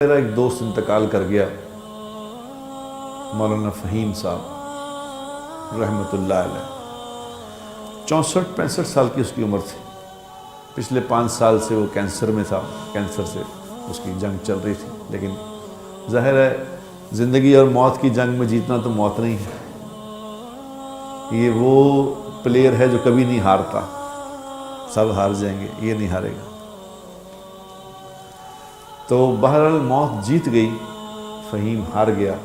میرا ایک دوست انتقال کر گیا، مولانا فہیم صاحب رحمۃ اللہ علیہ۔ 64-65 سال کی اس کی عمر تھی۔ پچھلے 5 سال سے وہ کینسر میں تھا، کینسر سے اس کی جنگ چل رہی تھی، لیکن ظاہر ہے زندگی اور موت کی جنگ میں جیتنا تو موت نہیں ہے۔ یہ وہ پلیئر ہے جو کبھی نہیں ہارتا، سب ہار جائیں گے، یہ نہیں ہارے گا۔ تو بہرحال موت جیت گئی، فہیم ہار گیا۔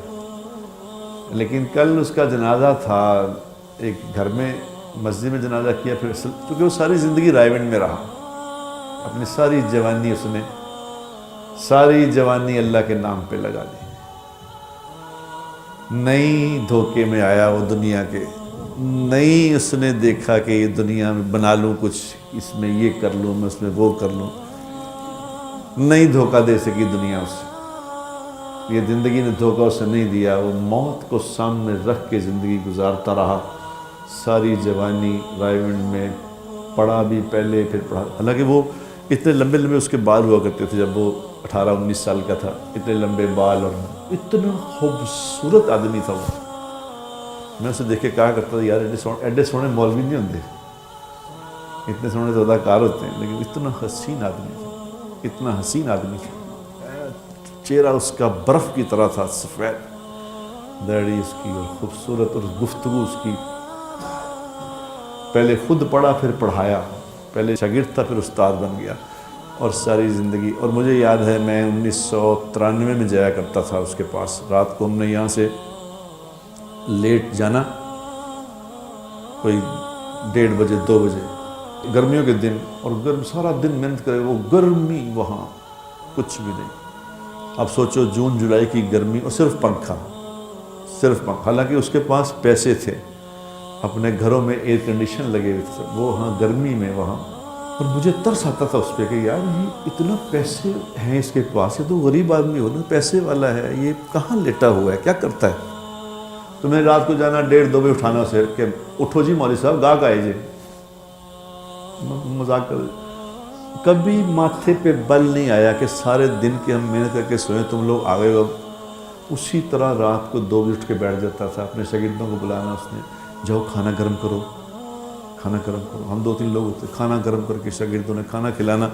لیکن کل اس کا جنازہ تھا، ایک گھر میں مسجد میں جنازہ کیا، پھر چونکہ وہ ساری زندگی رائے گنج میں رہا، اپنی ساری جوانی اس نے اللہ کے نام پہ لگا دی۔ نہیں دھوکے میں آیا وہ دنیا کے، نہیں اس نے دیکھا کہ یہ دنیا میں بنا لوں کچھ، اس میں یہ کر لوں، میں اس میں وہ کر لوں، نہیں دھوکہ دے سکی دنیا اسے، یہ زندگی نے دھوکہ اسے نہیں دیا۔ وہ موت کو سامنے رکھ کے زندگی گزارتا رہا، ساری جوانی رائے گنج میں پڑھا بھی پہلے، پھر پڑھا۔ حالانکہ وہ اتنے لمبے اس کے بال ہوا کرتے تھے، جب وہ 18-19 سال کا تھا، اتنے لمبے بال، اور اتنا خوبصورت آدمی تھا وہ۔ میں اسے دیکھ کے کہا کرتا تھا، یار ایڈے سونے مولوی نہیں ہوتے، اتنے سونے تو اداکار ہوتے ہیں، لیکن اتنا حسین آدمی تھا، اتنا حسین آدمی تھا۔ چہرہ اس کا برف کی طرح تھا، سفید داڑھی اس کی، اور خوبصورت، اور گفتگو اس کی۔ پہلے خود پڑھا پھر پڑھایا، پہلے شاگرد تھا پھر استاد بن گیا، اور ساری زندگی۔ اور مجھے یاد ہے میں 1993 میں جایا کرتا تھا اس کے پاس۔ رات کو ہم نے یہاں سے لیٹ جانا، کوئی 1:30 بجے 2 بجے، گرمیوں کے دن، اور سارا دن محنت کرے، وہ گرمی وہاں کچھ بھی نہیں۔ اب سوچو جون جولائی کی گرمی، اور صرف پنکھا۔ حالانکہ اس کے پاس پیسے تھے، اپنے گھروں میں ایئر کنڈیشن لگے ہوئے تھے، وہ ہاں گرمی میں وہاں۔ اور مجھے ترس آتا تھا اس پہ کہ یار یہ اتنا پیسے ہیں اس کے پاس، یہ تو غریب آدمی ہونا، پیسے والا ہے، یہ کہاں لیٹا ہوا ہے، کیا کرتا ہے؟ تو میں رات کو جانا 1:30-2 بجے اٹھانا اسے کہ اٹھو جی مولوی صاحب، گاہک آئے جی، مذاق کر۔ کبھی ماتھے پہ بل نہیں آیا کہ سارے دن کی ہم محنت کر کے سوئیں، تم لوگ آ گئے ہو۔ اسی طرح رات کو 2 بجے اٹھ کے بیٹھ جاتا تھا، اپنے شاگردوں کو بلانا اس نے، جاؤ کھانا گرم کرو، کھانا گرم کرو۔ ہم 2-3 لوگ ہوتے، کھانا گرم کر کے شاگردوں نے کھانا کھلانا،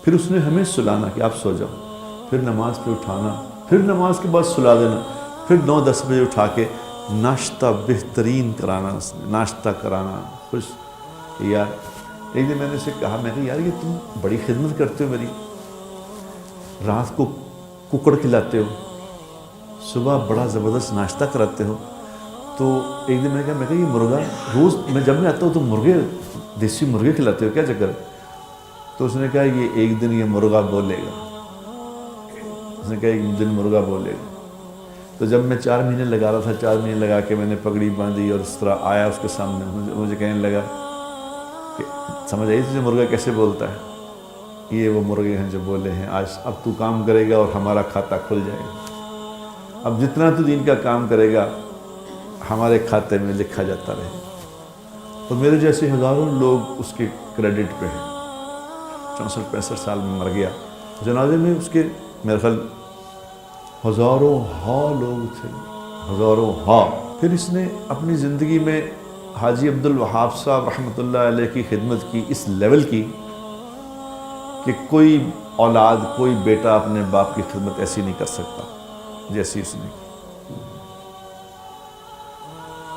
پھر اس نے ہمیں سلانا کہ آپ سو جاؤ، پھر نماز پہ اٹھانا، پھر نماز کے بعد سلا دینا، پھر 9-10 بجے اٹھا کے ناشتہ بہترین کرانا، اس نے ناشتہ کرانا خوش یار۔ ایک دن میں نے اسے کہا، میں نے یار یہ تم بڑی خدمت کرتے ہو میری، رات کو ککڑ کھلاتے ہو، صبح بڑا زبردست ناشتہ کراتے ہو۔ تو ایک دن میں نے کہا یہ مرغا روز میں جب میں آتا ہوں تو مرغے، دیسی مرغے کھلاتے ہو، کیا چکر ہے؟ تو اس نے کہا یہ ایک دن یہ مرغا بولے گا، اس نے کہا ایک دن مرغا بولے گا۔ تو جب میں 4 مہینے لگا رہا تھا، 4 مہینے لگا کے میں نے پگڑی باندھی اور اس طرح آیا اس کے سامنے، مجھے کہنے لگا کہ سمجھ آئی تجھے مرغا کیسے بولتا ہے؟ یہ وہ مرغے ہیں جو بولے ہیں آج اب تو کام کرے گا اور ہمارا کھاتا کھل جائے گا، اب جتنا تو دین کا کام کرے گا ہمارے کھاتے میں لکھا جاتا رہے۔ تو میرے جیسے ہزاروں لوگ اس کے کریڈٹ پہ ہیں۔ 64-65 سال میں مر گیا۔ جنازے میں اس کے میرے خیال ہزاروں لوگ تھے، ہزاروں۔ پھر اس نے اپنی زندگی میں حاجی عبدالوہاب صاحب رحمۃ اللہ علیہ کی خدمت کی، اس لیول کی کہ کوئی اولاد، کوئی بیٹا اپنے باپ کی خدمت ایسی نہیں کر سکتا جیسی اس نے کی۔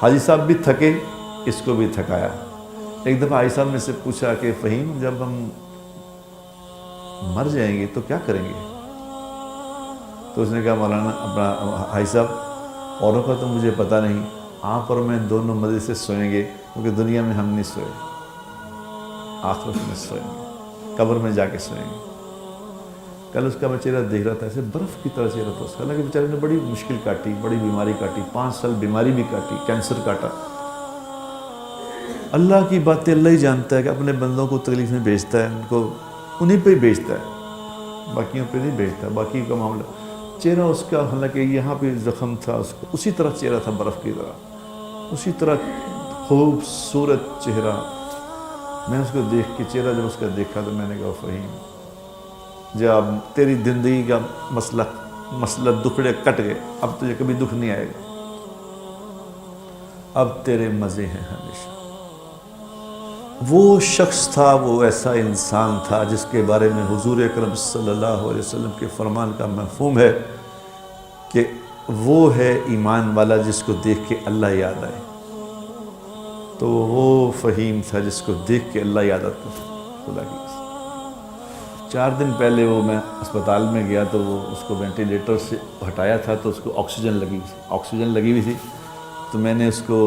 حاجی صاحب بھی تھکے، اس کو بھی تھکایا۔ ایک دفعہ حاجی صاحب نے سے پوچھا کہ فہیم جب ہم مر جائیں گے تو کیا کریں گے؟ تو اس نے کہا مولانا اپنا حاجی صاحب اوروں کا تو مجھے پتہ نہیں، آپ اور میں دونوں مزے سے سوئیں گے، کیونکہ دنیا میں ہم نہیں سوئے، آخرت میں سوئیں گے، قبر میں جا کے سوئیں گے۔ کل اس کا میں چہرہ دیکھ رہا تھا، ایسے برف کی طرح چہرہ تھا اس کا، حالانکہ بیچارے نے بڑی مشکل کاٹی، بڑی بیماری کاٹی، 5 سال بیماری بھی کاٹی، کینسر کاٹا۔ اللہ کی باتیں اللہ ہی جانتا ہے کہ اپنے بندوں کو تکلیف میں بھیجتا ہے، ان کو انہیں پہ ہی بھیجتا ہے، باقیوں پہ نہیں بھیجتا، باقی کا معاملہ۔ چہرہ اس کا حالانکہ یہاں پہ زخم تھا اس کو، اسی طرح چہرہ تھا برف کی طرح، اسی طرح خوبصورت چہرہ۔ میں اس کو دیکھ کے چہرہ جب اس کا دیکھا تو میں نے کہا فہیم جب تیری زندگی کا مسئلہ دکھڑے کٹ گئے، اب تجھے کبھی دکھ نہیں آئے گا، اب تیرے مزے ہیں ہمیشہ۔ وہ شخص تھا، وہ ایسا انسان تھا جس کے بارے میں حضور اکرم صلی اللہ علیہ وسلم کے فرمان کا مفہوم ہے کہ وہ ہے ایمان والا جس کو دیکھ کے اللہ یاد آئے۔ تو وہ فہیم تھا جس کو دیکھ کے اللہ یاد آتا تھا خدا کی قسم۔ 4 دن پہلے وہ میں اسپتال میں گیا تو وہ اس کو وینٹیلیٹر سے ہٹایا تھا تو اس کو آکسیجن لگی ہوئی تھی، تو میں نے اس کو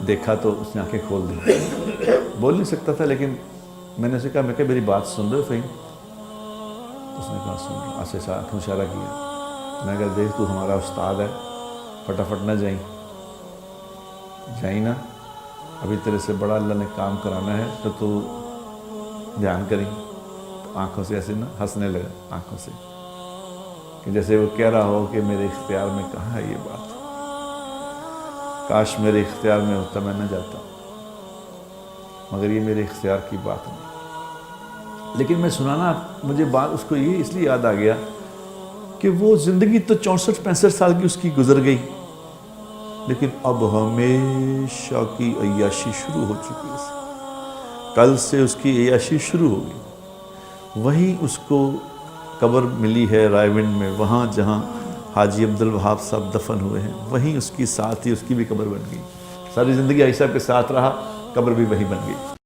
دیکھا تو اس نے آنکھیں کھول دی، بول نہیں سکتا تھا، لیکن میں نے اسے کہا، میں کہ میری بات سن رہے ہو فہیم؟ تو اس نے کہا سن رہا، ایسے ہاتھوں اشارہ کیا۔ میں کہا دیکھ تو ہمارا استاد ہے، فٹافٹ نہ جائیں نا، ابھی تیرے سے بڑا اللہ نے کام کرانا ہے تو دھیان کریں۔ تو آنکھوں سے ایسے نا ہنسنے لگا، آنکھوں سے، کہ جیسے وہ کہہ رہا ہو کہ میرے اختیار میں کہاں ہے یہ بات، کاش میرے اختیار میں ہوتا میں نہ جاتا، مگر یہ میرے اختیار کی بات نہیں۔ لیکن میں سنانا مجھے بات اس کو یہ اس لیے یاد آ گیا کہ وہ زندگی تو 64-65 سال کی اس کی گزر گئی، لیکن اب ہمیشہ کی عیاشی شروع ہو چکی ہے۔ کل سے اس کی عیاشی شروع ہو گئی۔ وہیں اس کو قبر ملی ہے رائے ونڈ میں، وہاں جہاں حاجی عبدالوہاب صاحب دفن ہوئے ہیں، وہیں اس کی ساتھ ہی اس کی بھی قبر بن گئی۔ ساری زندگی عیسیٰ کے ساتھ رہا، قبر بھی وہیں بن گئی۔